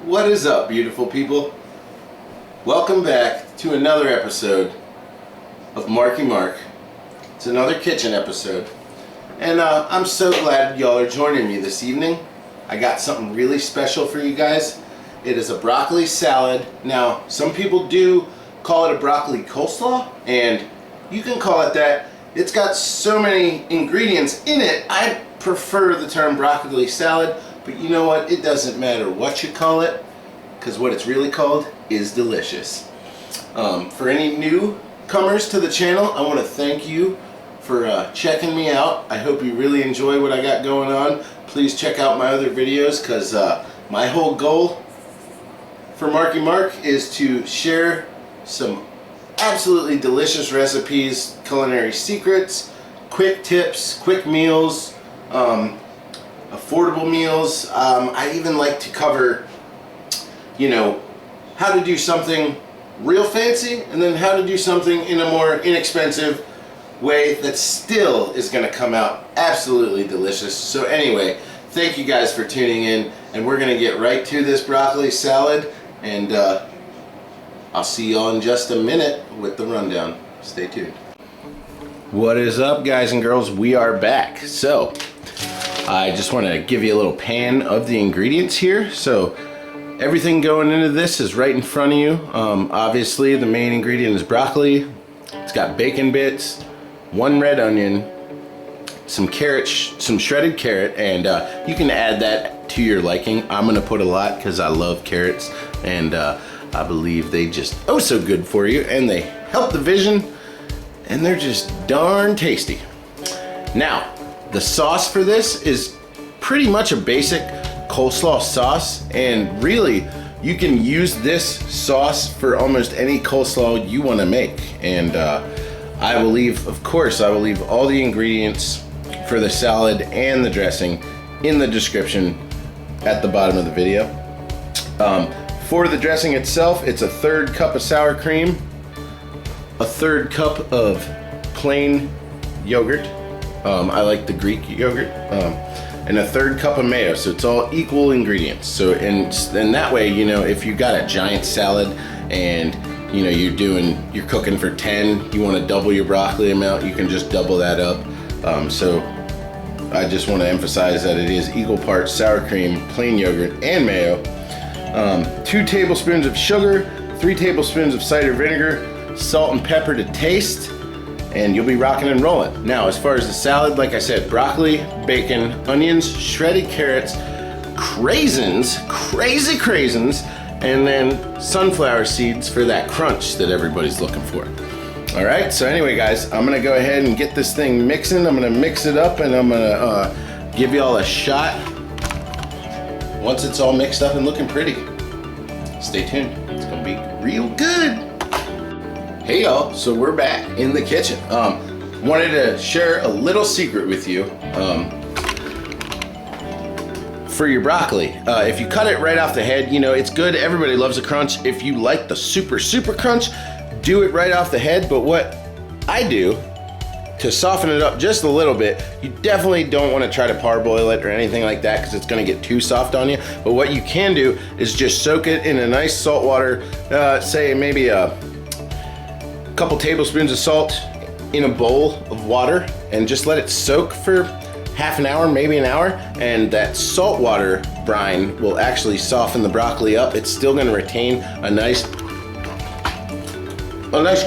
What is up, beautiful people? Welcome back to another episode of Marky Mark. It's another kitchen episode, and I'm so glad y'all are joining me this evening. I got something really special for you guys. It is a broccoli salad. Now, some people do call it a broccoli coleslaw, and you can call it that. It's got so many ingredients in it. I prefer the term broccoli salad, but you know what? It doesn't matter what you call it, because what it's really called is delicious. For any newcomers to the channel, I want to thank you for checking me out. I hope you really enjoy what I got going on. Please check out my other videos, because my whole goal for Marky Mark is to share some absolutely delicious recipes, culinary secrets, quick tips, quick meals, affordable meals. I even like to cover, you know, how to do something real fancy and then how to do something in a more inexpensive way that still is going to come out absolutely delicious. So anyway, thank you guys for tuning in, and we're going to get right to this broccoli salad, and I'll see y'all in just a minute with the rundown. Stay tuned. What is up, guys and girls? We are back. So I just want to give you a little pan of the ingredients here. So everything going into this is right in front of you. Obviously the main ingredient is broccoli. It's got bacon bits, 1 red onion, some carrots, some shredded carrot, and you can add that to your liking. I'm gonna put a lot because I love carrots, and I believe they just so good for you, and they help the vision, and they're just darn tasty. Now, the sauce for this is pretty much a basic coleslaw sauce, and really you can use this sauce for almost any coleslaw you want to make. And I will leave, of course, I will leave all the ingredients for the salad and the dressing in the description at the bottom of the video. For the dressing itself, it's a 1/3 cup of sour cream, a 1/3 cup of plain yogurt. I like the Greek yogurt, and a 1/3 cup of mayo. So it's all equal ingredients. So and that way, you know, if you got a giant salad and you know you're cooking for 10, you want to double your broccoli amount, you can just double that up. So I just want to emphasize that it is equal parts sour cream, plain yogurt, and mayo. 2 tablespoons of sugar, 3 tablespoons of cider vinegar, salt and pepper to taste, and you'll be rocking and rolling. Now, as far as the salad, like I said, broccoli, bacon, onions, shredded carrots, craisins, crazy craisins, and then sunflower seeds for that crunch that everybody's looking for. All right, so anyway, guys, I'm gonna go ahead and get this thing mixing. I'm gonna mix it up, and I'm gonna give y'all a shot once it's all mixed up and looking pretty. Stay tuned, it's gonna be real good. Hey y'all, so we're back in the kitchen. Wanted to share a little secret with you. For your broccoli, if you cut it right off the head, you know, it's good, everybody loves a crunch. If you like the super crunch, do it right off the head. But what I do to soften it up just a little bit, you definitely don't want to try to parboil it or anything like that, because it's going to get too soft on you. But what you can do is just soak it in a nice salt water, say maybe a couple tablespoons of salt in a bowl of water, and just let it soak for half an hour, maybe an hour, and that salt water brine will actually soften the broccoli up. It's still going to retain a nice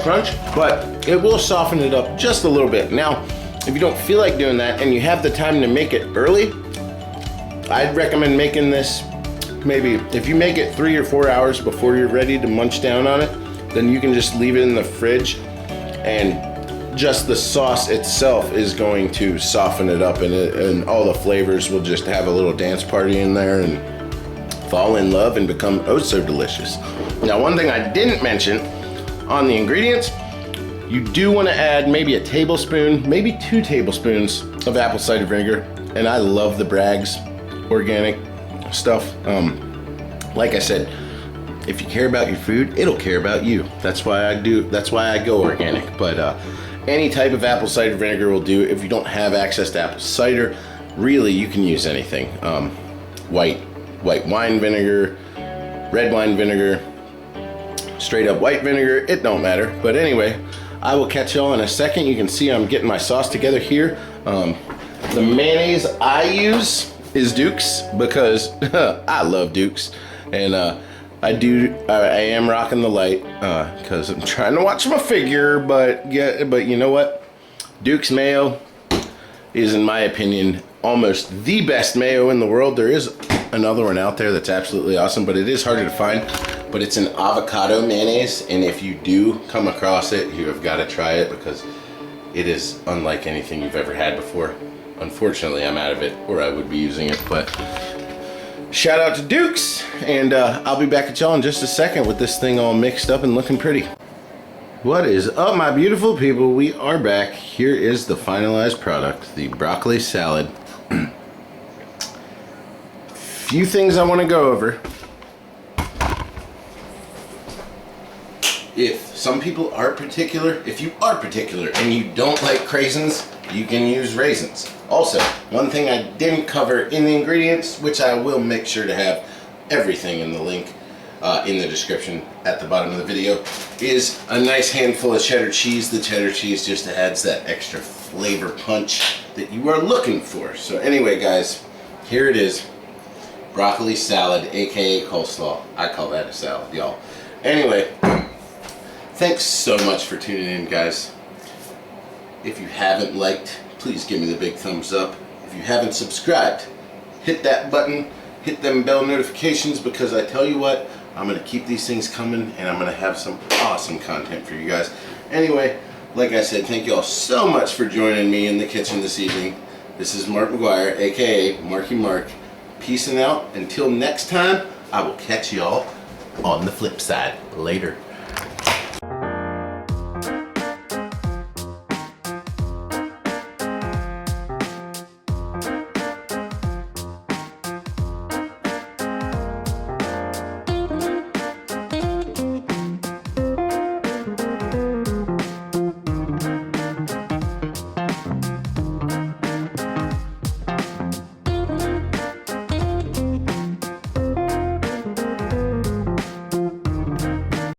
crunch, but it will soften it up just a little bit. Now, if you don't feel like doing that and you have the time to make it early, I'd recommend making this maybe, if you make it 3 or 4 hours before you're ready to munch down on it, then you can just leave it in the fridge, and just the sauce itself is going to soften it up, and all the flavors will just have a little dance party in there and fall in love and become so delicious. Now, one thing I didn't mention on the ingredients, you do want to add maybe a tablespoon, maybe 2 tablespoons of apple cider vinegar, and I love the Bragg's organic stuff. Like I said, if you care about your food, it'll care about you. That's why I go organic. But any type of apple cider vinegar will do. If you don't have access to apple cider, really you can use anything. White wine vinegar, red wine vinegar, straight up white vinegar, it don't matter. But anyway, I will catch y'all in a second. You can see I'm getting my sauce together here. The mayonnaise I use is Duke's because I love Duke's, and I am rocking the light because I'm trying to watch my figure. But you know what? Duke's mayo is, in my opinion, almost the best mayo in the world. There is another one out there that's absolutely awesome, but it is harder to find. But it's an avocado mayonnaise, and if you do come across it, you have got to try it because it is unlike anything you've ever had before. Unfortunately, I'm out of it, or I would be using it. But shout out to Duke's, and I'll be back at y'all in just a second with this thing all mixed up and looking pretty. What is up, my beautiful people? We are back. Here is the finalized product, the broccoli salad. Few things I want to go over. If you are particular and you don't like craisins, you can use raisins. Also, one thing I didn't cover in the ingredients, which I will make sure to have everything in the link in the description at the bottom of the video, is a nice handful of cheddar cheese. The cheddar cheese just adds that extra flavor punch that you are looking for. So anyway, guys, here it is. Broccoli salad, aka coleslaw. I call that a salad, y'all. Anyway, thanks so much for tuning in, guys. If you haven't liked, please give me the big thumbs up. If you haven't subscribed, hit that button, hit them bell notifications, because I tell you what, I'm going to keep these things coming, and I'm going to have some awesome content for you guys. Anyway, like I said, thank you all so much for joining me in the kitchen this evening. This is Mark McGuire, aka Marky Mark. Peacing out. Until next time, I will catch y'all on the flip side. Later.